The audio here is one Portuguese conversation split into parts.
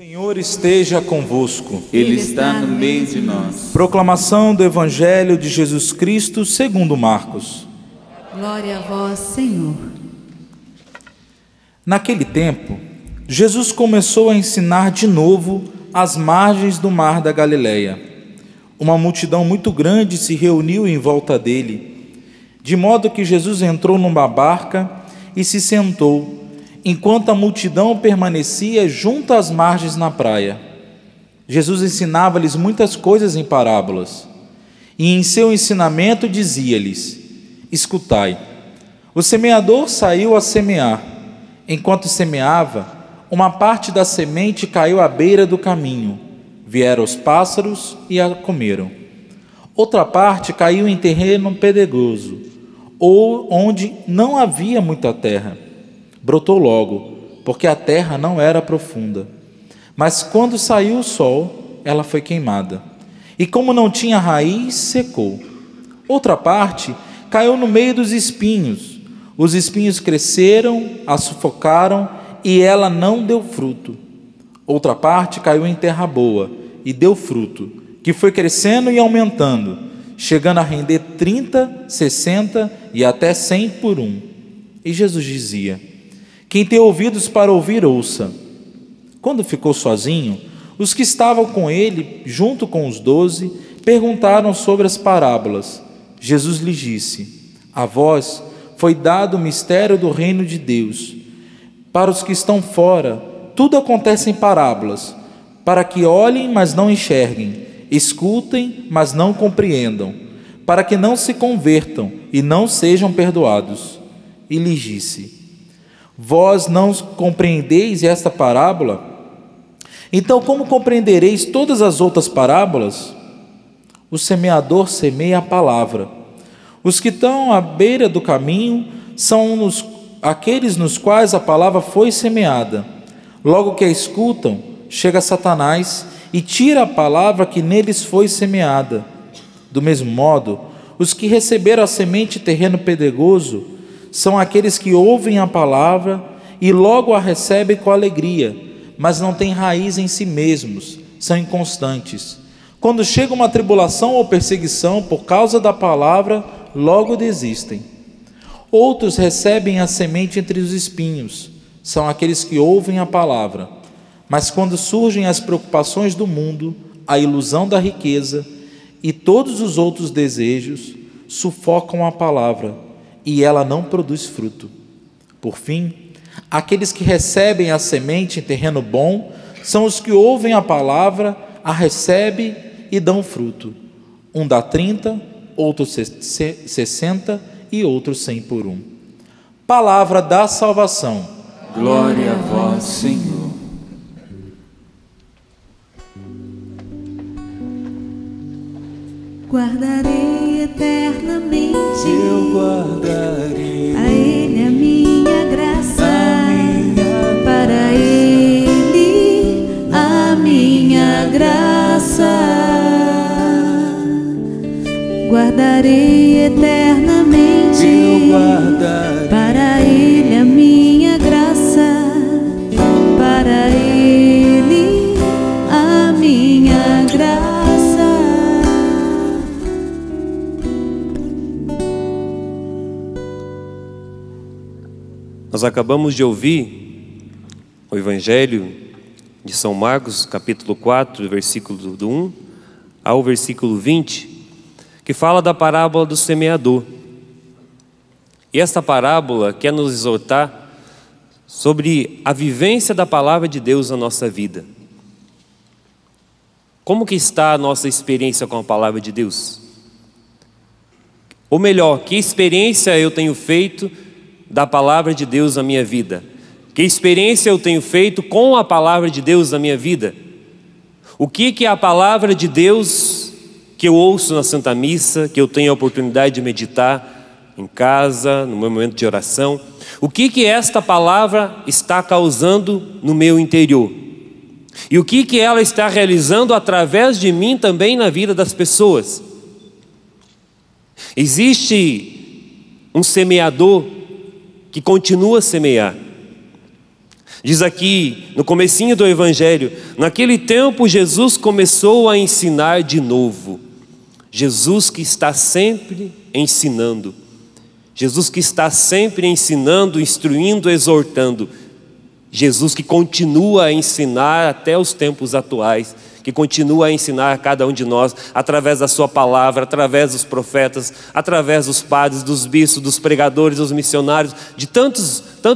Senhor esteja convosco. Ele está no meio de nós. Proclamação do Evangelho de Jesus Cristo segundo Marcos. Glória a vós, Senhor. Naquele tempo, Jesus começou a ensinar de novo às margens do mar da Galileia. Uma multidão muito grande se reuniu em volta dele, de modo que Jesus entrou numa barca e se sentou, enquanto a multidão permanecia junto às margens na praia. Jesus ensinava-lhes muitas coisas em parábolas, e em seu ensinamento dizia-lhes: escutai, o semeador saiu a semear. Enquanto semeava, uma parte da semente caiu à beira do caminho. Vieram os pássaros e a comeram. Outra parte caiu em terreno pedregoso, ou onde não havia muita terra. Brotou logo, porque a terra não era profunda. Mas quando saiu o sol, ela foi queimada. E como não tinha raiz, secou. Outra parte caiu no meio dos espinhos. Os espinhos cresceram, a sufocaram, e ela não deu fruto. Outra parte caiu em terra boa e deu fruto, que foi crescendo e aumentando, chegando a render 30, 60 e até 100 por um. E Jesus dizia: quem tem ouvidos para ouvir, ouça. Quando ficou sozinho, os que estavam com ele, junto com os 12, perguntaram sobre as parábolas. Jesus lhes disse: a vós foi dado o mistério do reino de Deus. Para os que estão fora, tudo acontece em parábolas, para que olhem, mas não enxerguem, escutem, mas não compreendam, para que não se convertam e não sejam perdoados. E lhes disse: vós não compreendeis esta parábola? Então como compreendereis todas as outras parábolas? O semeador semeia a palavra. Os que estão à beira do caminho são aqueles nos quais a palavra foi semeada. Logo que a escutam, chega Satanás e tira a palavra que neles foi semeada. Do mesmo modo, os que receberam a semente em terreno pedregoso são aqueles que ouvem a palavra e logo a recebem com alegria, mas não têm raiz em si mesmos, são inconstantes. Quando chega uma tribulação ou perseguição por causa da palavra, logo desistem. Outros recebem a semente entre os espinhos, são aqueles que ouvem a palavra, mas quando surgem as preocupações do mundo, a ilusão da riqueza e todos os outros desejos, sufocam a palavra e ela não produz fruto. Por fim, aqueles que recebem a semente em terreno bom são os que ouvem a palavra, a recebem e dão fruto. Um dá 30, outro 60 e outro 100 por um. Palavra da salvação. Glória a vós, Senhor. Guardarei eternamente, Eu guardarei a Ele a minha graça, para Ele a minha graça. Guardarei eternamente, Eu guardarei para Ele a minha graça, para Ele a minha graça. Nós acabamos de ouvir o Evangelho de São Marcos, capítulo 4, versículo do 1 ao versículo 20, que fala da parábola do semeador. E esta parábola quer nos exortar sobre a vivência da palavra de Deus na nossa vida. Como que está a nossa experiência com a palavra de Deus? Ou melhor, que experiência eu tenho feito da palavra de Deus na minha vida? Que experiência eu tenho feito com a palavra de Deus na minha vida? O que é a palavra de Deus que eu ouço na Santa Missa, que eu tenho a oportunidade de meditar em casa, no meu momento de oração? O que esta palavra está causando no meu interior? E o que ela está realizando através de mim também na vida das pessoas? Existe um semeador que continua a semear. Diz aqui no comecinho do Evangelho: naquele tempo Jesus começou a ensinar de novo. Jesus que está sempre ensinando. Jesus que está sempre ensinando, instruindo, exortando. Jesus que continua a ensinar até os tempos atuais, que continua a ensinar a cada um de nós, através da sua palavra, através dos profetas, através dos padres, dos bispos, dos pregadores, dos missionários,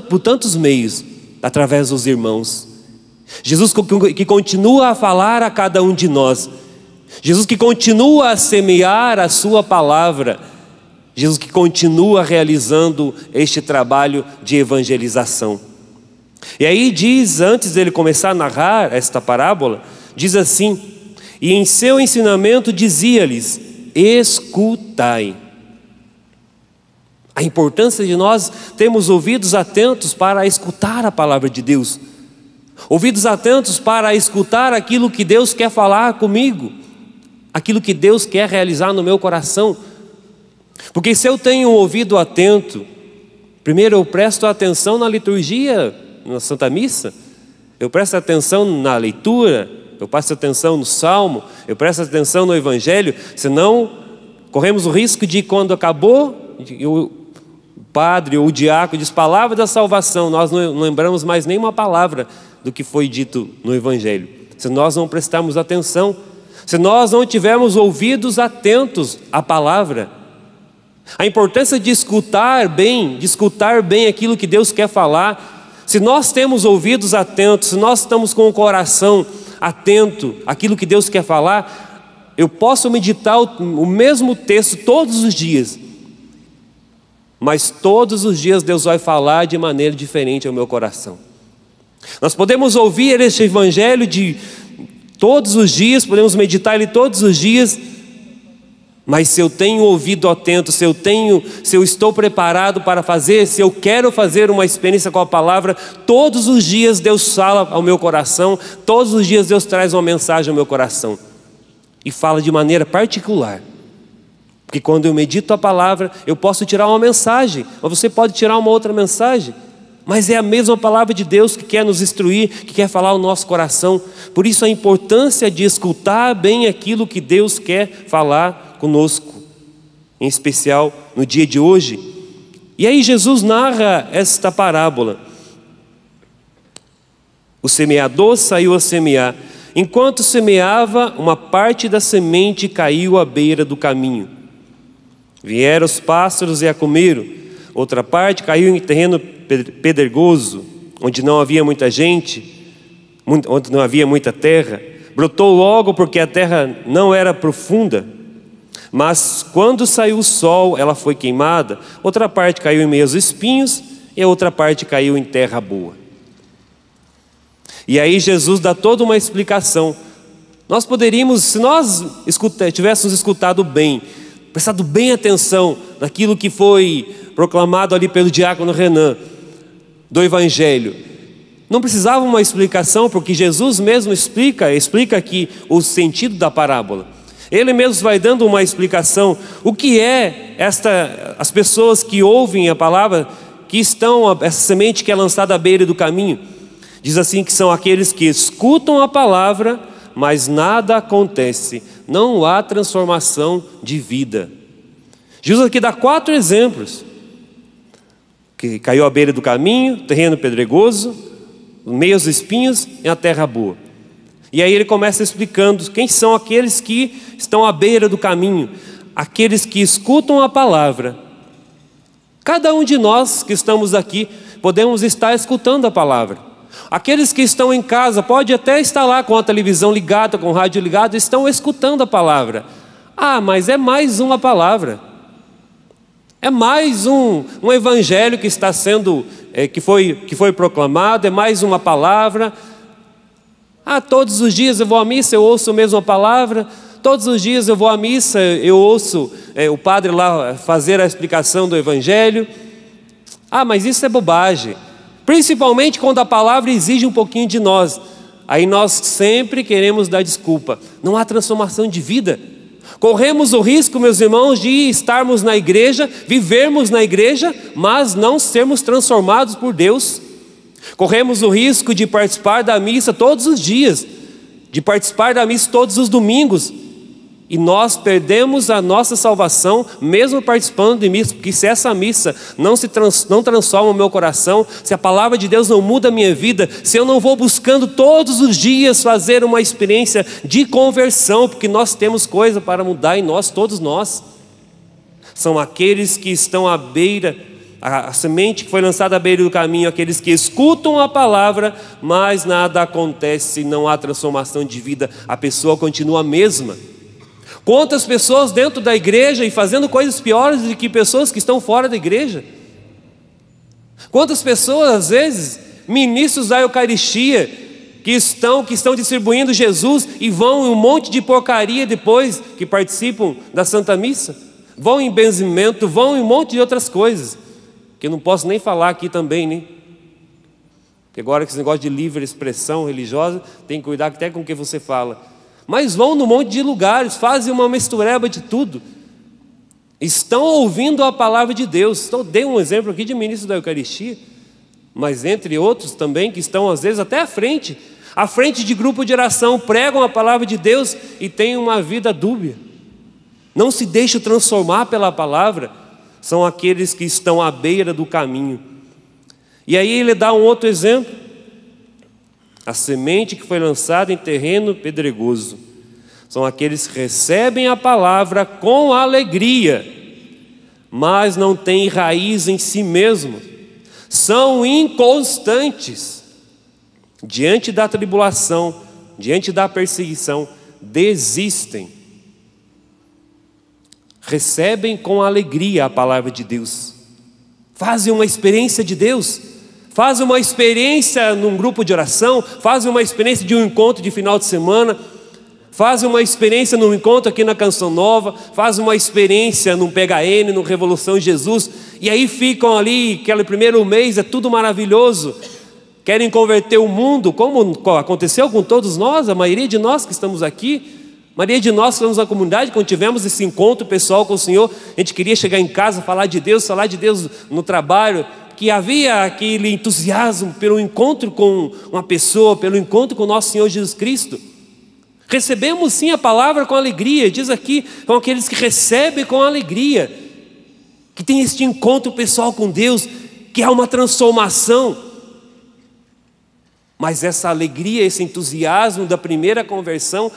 por tantos meios, através dos irmãos. Jesus que continua a falar a cada um de nós. Jesus que continua a semear a sua palavra. Jesus que continua realizando este trabalho de evangelização. E aí diz, antes dele começar a narrar esta parábola, diz assim: e em seu ensinamento dizia-lhes: escutai. A importância de nós termos ouvidos atentos para escutar a palavra de Deus. Ouvidos atentos para escutar aquilo que Deus quer falar comigo, aquilo que Deus quer realizar no meu coração. Porque se eu tenho um ouvido atento, primeiro eu presto atenção na liturgia, na Santa Missa, eu presto atenção na leitura, eu presto atenção no Salmo, eu presto atenção no Evangelho, senão corremos o risco de, quando acabou, o padre ou o diácono diz palavra da salvação, nós não lembramos mais nenhuma palavra do que foi dito no Evangelho. Se nós não prestarmos atenção, se nós não tivermos ouvidos atentos à palavra, a importância de escutar bem aquilo que Deus quer falar. Se nós temos ouvidos atentos, se nós estamos com o coração atento àquilo que Deus quer falar, eu posso meditar o mesmo texto todos os dias, mas todos os dias Deus vai falar de maneira diferente ao meu coração. Nós podemos ouvir este Evangelho de todos os dias, podemos meditar ele todos os dias, mas se eu tenho ouvido atento, se eu estou preparado para fazer, se eu quero fazer uma experiência com a palavra, todos os dias Deus fala ao meu coração, todos os dias Deus traz uma mensagem ao meu coração, e fala de maneira particular, porque quando eu medito a palavra, eu posso tirar uma mensagem, ou você pode tirar uma outra mensagem, mas é a mesma palavra de Deus que quer nos instruir, que quer falar ao nosso coração. Por isso a importância de escutar bem aquilo que Deus quer falar conosco, em especial no dia de hoje. E aí Jesus narra esta parábola: o semeador saiu a semear. Enquanto semeava, uma parte da semente caiu à beira do caminho. Vieram os pássaros e a comeram. Outra parte caiu em terreno pedregoso, onde não havia muita gente, onde não havia muita terra. Brotou logo, porque a terra não era profunda. Mas quando saiu o sol, ela foi queimada. Outra parte caiu em meio aos espinhos, e a outra parte caiu em terra boa. E aí Jesus dá toda uma explicação. Nós poderíamos, se nós tivéssemos escutado bem, prestado bem atenção naquilo que foi proclamado ali pelo diácono Renan, do Evangelho, não precisava uma explicação, porque Jesus mesmo explica aqui o sentido da parábola. Ele mesmo vai dando uma explicação. O que é as pessoas que ouvem a palavra, que estão, essa semente que é lançada à beira do caminho? Diz assim que são aqueles que escutam a palavra, mas nada acontece, não há transformação de vida. Jesus aqui dá 4 exemplos: que caiu à beira do caminho, terreno pedregoso, meio aos espinhos e a terra boa. E aí ele começa explicando quem são aqueles que estão à beira do caminho, aqueles que escutam a palavra. Cada um de nós que estamos aqui podemos estar escutando a palavra. Aqueles que estão em casa, pode até estar lá com a televisão ligada, com o rádio ligado, estão escutando a palavra. Ah, mas é mais uma palavra. É mais um evangelho que está sendo, que foi proclamado, é mais uma palavra. Ah, todos os dias eu vou à missa, eu ouço a mesma palavra. Todos os dias eu vou à missa, eu ouço o padre lá fazer a explicação do evangelho. Ah, mas isso é bobagem. Principalmente quando a palavra exige um pouquinho de nós. Aí nós sempre queremos dar desculpa. Não há transformação de vida. Corremos o risco, meus irmãos, de estarmos na igreja, vivermos na igreja, mas não sermos transformados por Deus. Corremos o risco de participar da missa todos os dias, de participar da missa todos os domingos, e nós perdemos a nossa salvação mesmo participando de missa, porque se essa missa não transforma o meu coração, se a palavra de Deus não muda a minha vida, se eu não vou buscando todos os dias fazer uma experiência de conversão, porque nós temos coisa para mudar em nós, todos nós. São aqueles que estão à beira, a semente que foi lançada à beira do caminho, aqueles que escutam a palavra, mas nada acontece, não há transformação de vida, a pessoa continua a mesma. Quantas pessoas dentro da igreja e fazendo coisas piores do que pessoas que estão fora da igreja? Quantas pessoas, às vezes, ministros da Eucaristia, que estão distribuindo Jesus e vão em um monte de porcaria depois que participam da Santa Missa? Vão em benzimento, vão em um monte de outras coisas, que eu não posso nem falar aqui também, né? Porque agora que esse negócio de livre expressão religiosa, tem que cuidar até com o que você fala. Mas vão num monte de lugares, fazem uma mistureba de tudo. Estão ouvindo a palavra de Deus. Então, dei um exemplo aqui de ministro da Eucaristia, mas entre outros também que estão às vezes até à frente de grupo de oração, pregam a palavra de Deus e têm uma vida dúbia. Não se deixam transformar pela palavra. São aqueles que estão à beira do caminho. E aí ele dá um outro exemplo. A semente que foi lançada em terreno pedregoso. São aqueles que recebem a palavra com alegria, mas não têm raiz em si mesmos. São inconstantes. Diante da tribulação, diante da perseguição, desistem. Recebem com alegria a palavra de Deus. Fazem uma experiência de Deus. Fazem uma experiência num grupo de oração, fazem uma experiência de um encontro de final de semana, fazem uma experiência num encontro aqui na Canção Nova, fazem uma experiência num PHN, no Revolução Jesus, e aí ficam ali, aquele primeiro mês é tudo maravilhoso, querem converter o mundo, como aconteceu com todos nós, a maioria de nós que estamos aqui, a maioria de nós que estamos na comunidade, quando tivemos esse encontro pessoal com o Senhor, a gente queria chegar em casa, falar de Deus no trabalho, que havia aquele entusiasmo pelo encontro com uma pessoa, pelo encontro com o nosso Senhor Jesus Cristo. Recebemos sim a palavra com alegria, diz aqui, são aqueles que recebem com alegria, que tem este encontro pessoal com Deus, que há uma transformação. Mas essa alegria, esse entusiasmo da primeira conversão,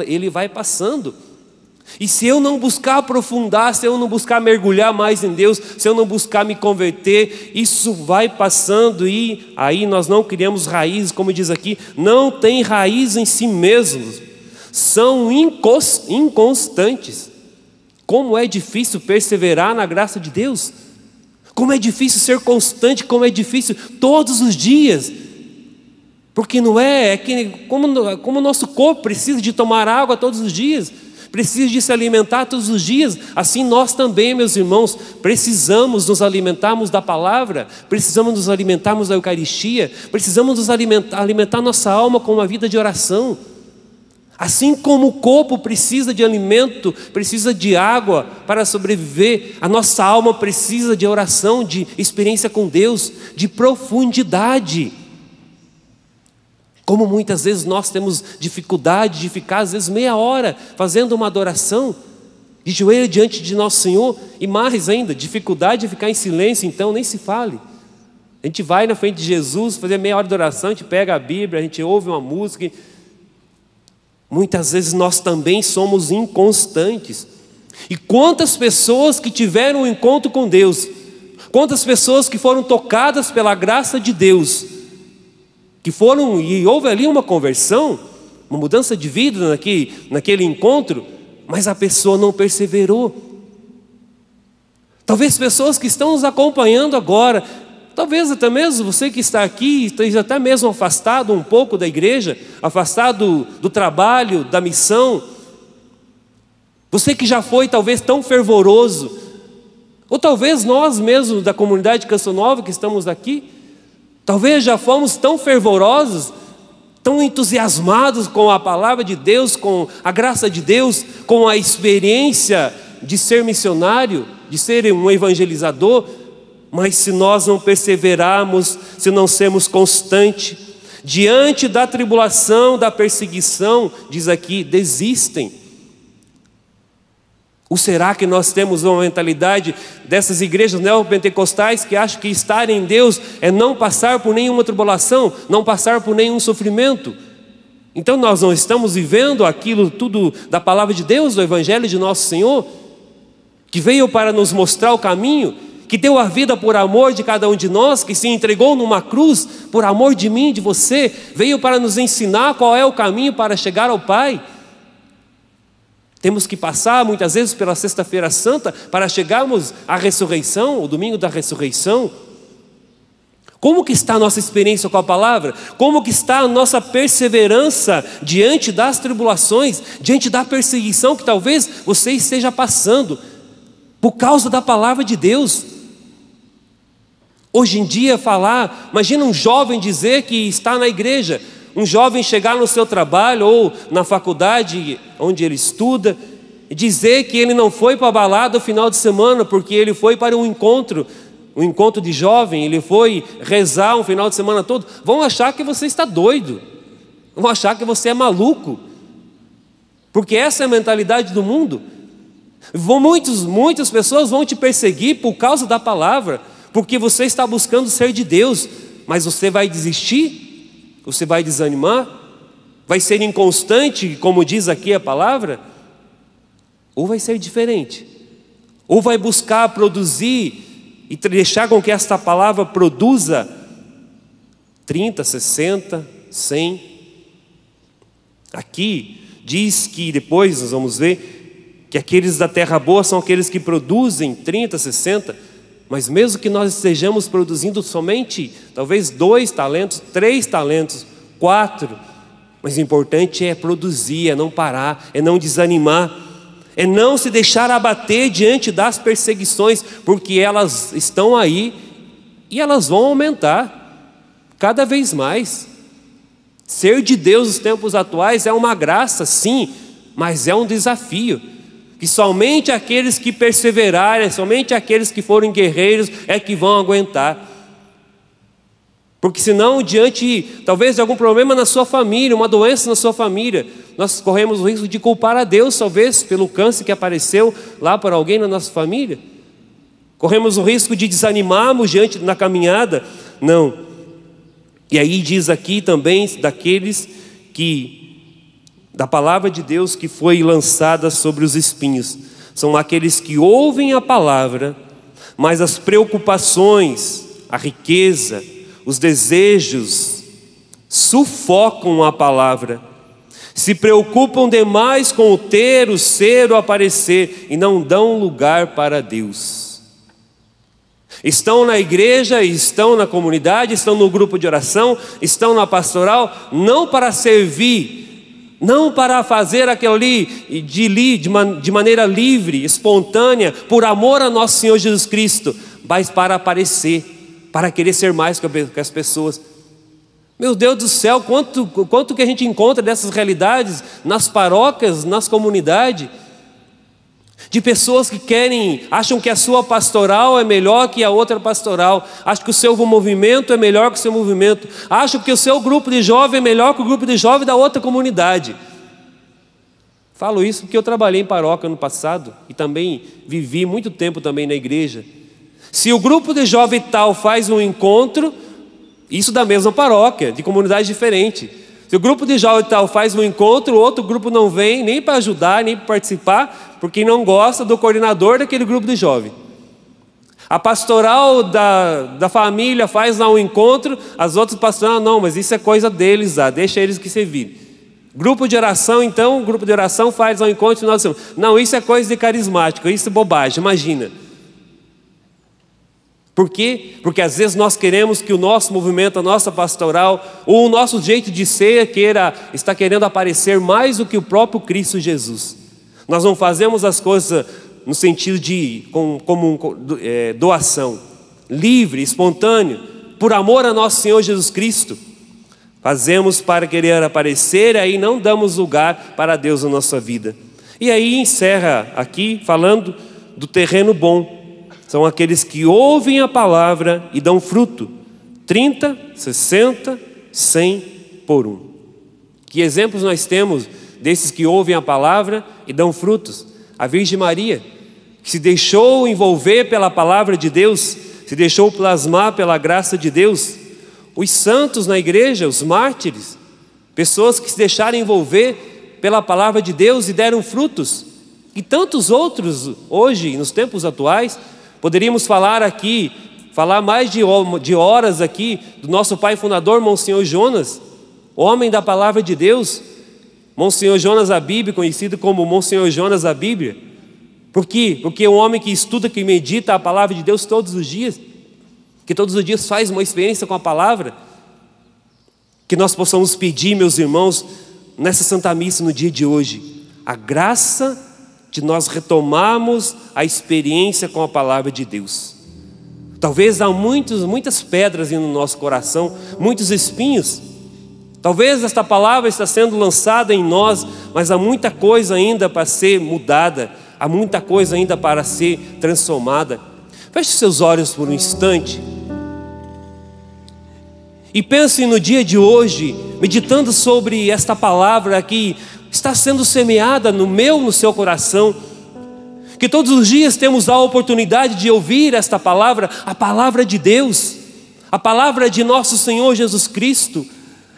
ele vai passando. E se eu não buscar aprofundar, se eu não buscar mergulhar mais em Deus, se eu não buscar me converter, isso vai passando e aí nós não criamos raízes, como diz aqui, não tem raiz em si mesmos, são inconstantes. Como é difícil perseverar na graça de Deus, como é difícil ser constante, como é difícil todos os dias, porque não é que como o nosso corpo precisa de tomar água todos os dias, precisa de se alimentar todos os dias, assim nós também, meus irmãos, precisamos nos alimentarmos da palavra, precisamos nos alimentarmos da Eucaristia, precisamos nos alimentar nossa alma com uma vida de oração. Assim como o corpo precisa de alimento, precisa de água para sobreviver, a nossa alma precisa de oração, de experiência com Deus, de profundidade. Como muitas vezes nós temos dificuldade de ficar, às vezes, meia hora fazendo uma adoração, de joelho diante de nosso Senhor, e mais ainda, dificuldade de ficar em silêncio, então nem se fale. A gente vai na frente de Jesus, fazer meia hora de oração, a gente pega a Bíblia, a gente ouve uma música. Muitas vezes nós também somos inconstantes. E quantas pessoas que tiveram um encontro com Deus, quantas pessoas que foram tocadas pela graça de Deus, que foram, e houve ali uma conversão, uma mudança de vida naquele encontro, mas a pessoa não perseverou. Talvez pessoas que estão nos acompanhando agora, talvez até mesmo você que está aqui, esteja até mesmo afastado um pouco da igreja, afastado do trabalho, da missão, você que já foi talvez tão fervoroso, ou talvez nós mesmos da comunidade de Canção Nova que estamos aqui, talvez já fomos tão fervorosos, tão entusiasmados com a palavra de Deus, com a graça de Deus, com a experiência de ser missionário, de ser um evangelizador, Mas se nós não perseverarmos, se não sermos constantes, diante da tribulação, da perseguição, diz aqui, desistem. Ou será que nós temos uma mentalidade dessas igrejas neopentecostais que acham que estar em Deus é não passar por nenhuma tribulação, não passar por nenhum sofrimento? Então nós não estamos vivendo aquilo tudo da palavra de Deus, do Evangelho de nosso Senhor, que veio para nos mostrar o caminho, que deu a vida por amor de cada um de nós, que se entregou numa cruz por amor de mim, de você, veio para nos ensinar qual é o caminho para chegar ao Pai. Temos que passar muitas vezes pela Sexta-feira Santa para chegarmos à ressurreição, o domingo da ressurreição. Como que está a nossa experiência com a palavra? Como que está a nossa perseverança diante das tribulações, diante da perseguição que talvez você esteja passando por causa da palavra de Deus? Hoje em dia imagina um jovem dizer que está na igreja, um jovem chegar no seu trabalho ou na faculdade onde ele estuda e dizer que ele não foi para a balada no final de semana porque ele foi para um encontro de jovem, ele foi rezar um final de semana todo. Vão achar que você está doido, vão achar que você é maluco, porque essa é a mentalidade do mundo. Muitas pessoas vão te perseguir por causa da palavra, porque você está buscando ser de Deus, mas você vai desistir? Você vai desanimar? Vai ser inconstante, como diz aqui a palavra? Ou vai ser diferente? Ou vai buscar produzir e deixar com que esta palavra produza 30, 60, 100? Aqui diz que depois nós vamos ver que aqueles da terra boa são aqueles que produzem 30, 60, mas mesmo que nós estejamos produzindo somente, talvez 2 talentos, 3 talentos, 4, mas o importante é produzir, é não parar, é não desanimar, é não se deixar abater diante das perseguições, porque elas estão aí e elas vão aumentar cada vez mais. Ser de Deus nos tempos atuais é uma graça, sim, mas é um desafio. Que somente aqueles que perseverarem, somente aqueles que forem guerreiros é que vão aguentar. Porque senão, diante talvez de algum problema na sua família, uma doença na sua família, nós corremos o risco de culpar a Deus, talvez pelo câncer que apareceu lá para alguém na nossa família. Corremos o risco de desanimarmos diante na caminhada. Não. E aí diz aqui também daqueles que da palavra de Deus que foi lançada sobre os espinhos. São aqueles que ouvem a palavra, mas as preocupações, a riqueza, os desejos sufocam a palavra. Se preocupam demais com o ter, o ser, o aparecer e não dão lugar para Deus. Estão na igreja, estão na comunidade, estão no grupo de oração, estão na pastoral, não para servir, não para fazer aquilo ali de maneira livre, espontânea, por amor a nosso Senhor Jesus Cristo, mas para aparecer, para querer ser mais que as pessoas. Meu Deus do céu, quanto que a gente encontra dessas realidades nas paróquias, nas comunidades, de pessoas que acham que a sua pastoral é melhor que a outra pastoral, acham que o seu movimento é melhor que o seu movimento, acham que o seu grupo de jovem é melhor que o grupo de jovem da outra comunidade. Falo isso porque eu trabalhei em paróquia no passado e também vivi muito tempo também na igreja. Se o grupo de jovem tal faz um encontro, isso da mesma paróquia, de comunidade diferente. Se o grupo de jovem tal faz um encontro, o outro grupo não vem nem para ajudar, nem para participar, porque não gosta do coordenador daquele grupo de jovem. A pastoral da família faz lá um encontro, as outras pastorais, não, mas isso é coisa deles, deixa eles que se virem. Grupo de oração, então, o grupo de oração faz um encontro no final de semana. Não, isso é coisa de carismático, isso é bobagem, imagina. Por quê? Porque às vezes nós queremos que o nosso movimento, a nossa pastoral, ou o nosso jeito de ser está querendo aparecer mais do que o próprio Cristo Jesus. Nós não fazemos as coisas no sentido de doação, livre, espontâneo, por amor a nosso Senhor Jesus Cristo. Fazemos para querer aparecer, aí não damos lugar para Deus na nossa vida. E aí encerra aqui falando do terreno bom. são aqueles que ouvem a palavra e dão fruto. 30, 60, 100 por um. Que exemplos nós temos desses que ouvem a palavra e dão frutos? A Virgem Maria, que se deixou envolver pela palavra de Deus, se deixou plasmar pela graça de Deus. Os santos na igreja, os mártires, pessoas que se deixaram envolver pela palavra de Deus e deram frutos. E tantos outros hoje, nos tempos atuais. Poderíamos falar aqui, falar mais de horas aqui, do nosso pai fundador, Monsenhor Jonas, homem da palavra de Deus, Monsenhor Jonas a Bíblia, conhecido como Monsenhor Jonas a Bíblia. Por quê? Porque é um homem que estuda, que medita a palavra de Deus todos os dias, que todos os dias faz uma experiência com a palavra. Que nós possamos pedir, meus irmãos, nessa Santa Missa no dia de hoje, a graça de nós retomarmos a experiência com a palavra de Deus. Talvez há muitas pedras no nosso coração, muitos espinhos. Talvez esta palavra está sendo lançada em nós, mas há muita coisa ainda para ser mudada, há muita coisa ainda para ser transformada. Feche seus olhos por um instante e pense no dia de hoje, meditando sobre esta palavra que está sendo semeada no seu coração, que todos os dias temos a oportunidade de ouvir esta palavra, a palavra de Deus, a palavra de nosso Senhor Jesus Cristo,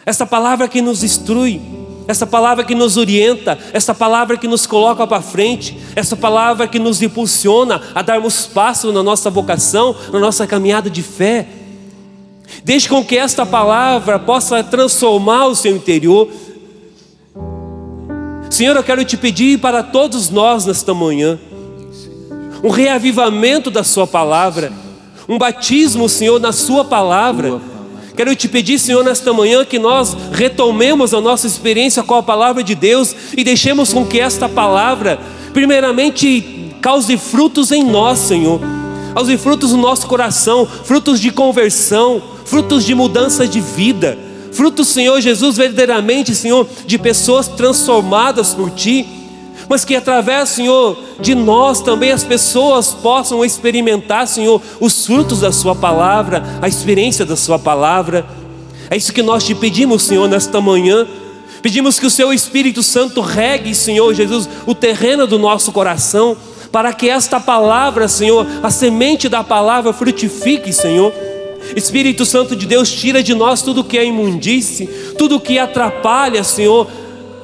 essa palavra que nos instrui, essa palavra que nos orienta, essa palavra que nos coloca para frente, essa palavra que nos impulsiona a darmos passo na nossa vocação, na nossa caminhada de fé. Deixe com que esta palavra possa transformar o seu interior. Senhor, eu quero te pedir para todos nós nesta manhã, um reavivamento da sua palavra, um batismo, Senhor, na sua palavra. Quero te pedir, Senhor, nesta manhã, que nós retomemos a nossa experiência com a palavra de Deus e deixemos com que esta palavra, primeiramente, cause frutos em nós, Senhor. Cause frutos no nosso coração, frutos de conversão, frutos de mudança de vida. Frutos, Senhor Jesus, verdadeiramente, Senhor, de pessoas transformadas por Ti, mas que através, Senhor, de nós também as pessoas possam experimentar, Senhor, os frutos da Sua palavra, a experiência da Sua palavra. É isso que nós te pedimos, Senhor, nesta manhã. Pedimos que o Seu Espírito Santo regue, Senhor Jesus, o terreno do nosso coração, para que esta palavra, Senhor, a semente da palavra frutifique, Senhor. Espírito Santo de Deus, tira de nós tudo que é imundície, tudo que atrapalha, Senhor,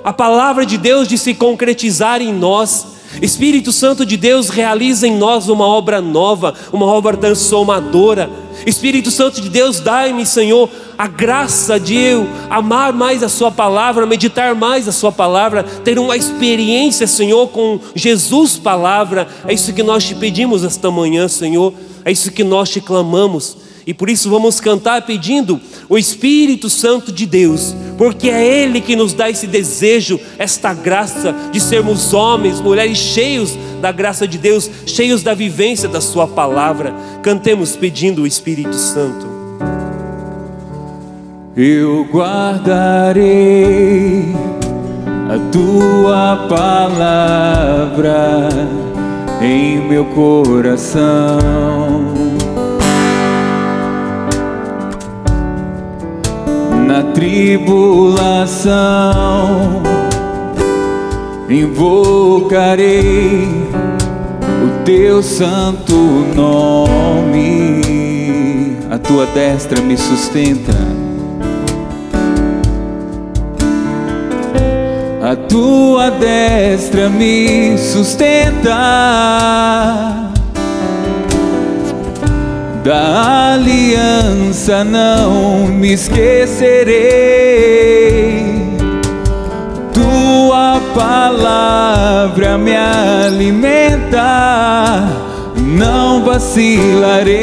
a palavra de Deus de se concretizar em nós. Espírito Santo de Deus, realiza em nós uma obra nova, uma obra transformadora. Espírito Santo de Deus, dai-me, Senhor, a graça de eu amar mais a Sua palavra, meditar mais a Sua palavra, ter uma experiência, Senhor, com Jesus palavra. É isso que nós te pedimos esta manhã, Senhor. É isso que nós te clamamos. E por isso vamos cantar pedindo o Espírito Santo de Deus, porque é Ele que nos dá esse desejo, esta graça de sermos homens, mulheres cheios da graça de Deus, cheios da vivência da Sua palavra. Cantemos pedindo o Espírito Santo. Eu guardarei a Tua palavra em meu coração. Na tribulação invocarei o Teu santo nome. A Tua destra me sustenta, a Tua destra me sustenta. Da aliança não me esquecerei, Tua palavra me alimenta, não vacilarei.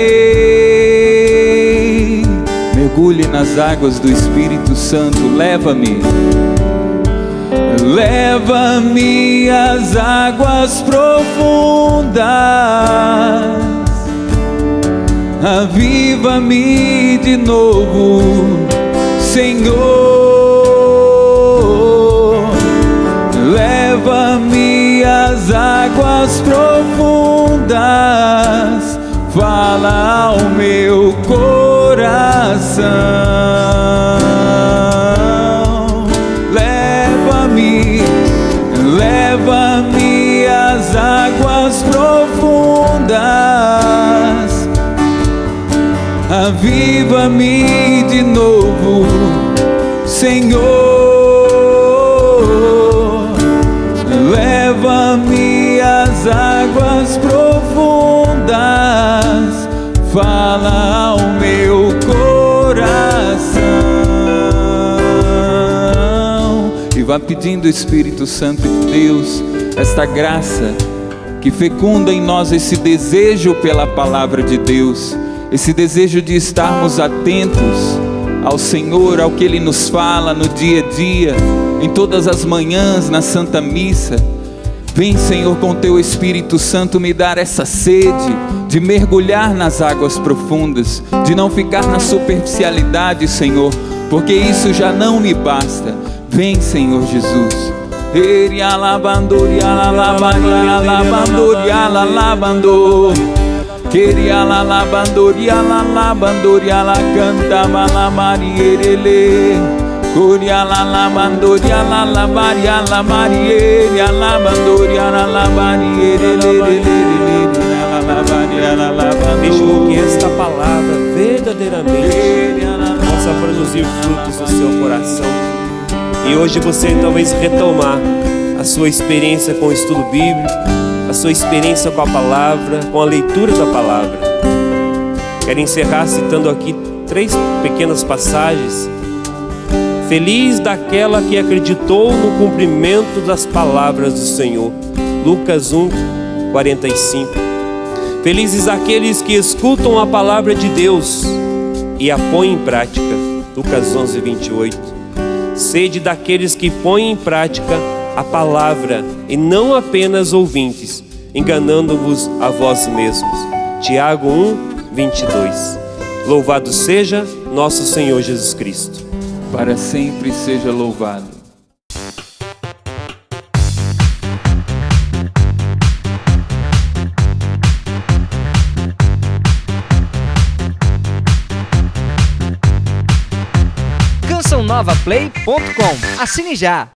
Mergulhe nas águas do Espírito Santo, leva-me, leva-me às águas profundas. Aviva-me de novo, Senhor. Leva-me às águas profundas, fala ao meu coração. Leva-me, leva-me às águas profundas, aviva-me de novo, Senhor. Leva-me às águas profundas, fala ao meu coração. E vá pedindo, Espírito Santo de Deus, esta graça que fecunda em nós esse desejo pela palavra de Deus, esse desejo de estarmos atentos ao Senhor, ao que Ele nos fala no dia a dia, em todas as manhãs, na Santa Missa. Vem, Senhor, com Teu Espírito Santo me dar essa sede de mergulhar nas águas profundas, de não ficar na superficialidade, Senhor, porque isso já não me basta. Vem, Senhor Jesus. Queria la labandoria la canta malamariere, Curia la labandoria la maria la mariere, la labandoria la mariere, Deixa que esta palavra verdadeiramente possa produzir frutos no seu coração. E hoje você talvez retomar a sua experiência com o estudo bíblico, a sua experiência com a palavra, com a leitura da palavra. Quero encerrar citando aqui 3 pequenas passagens. Feliz daquela que acreditou no cumprimento das palavras do Senhor. Lucas 1:45. Felizes aqueles que escutam a palavra de Deus e a põem em prática. Lucas 11:28. Sede daqueles que põem em prática a palavra e não apenas ouvintes, enganando-vos a vós mesmos. Tiago 1:22. Louvado seja nosso Senhor Jesus Cristo. Para sempre seja louvado. CançãoNovaPlay.com. Assine já!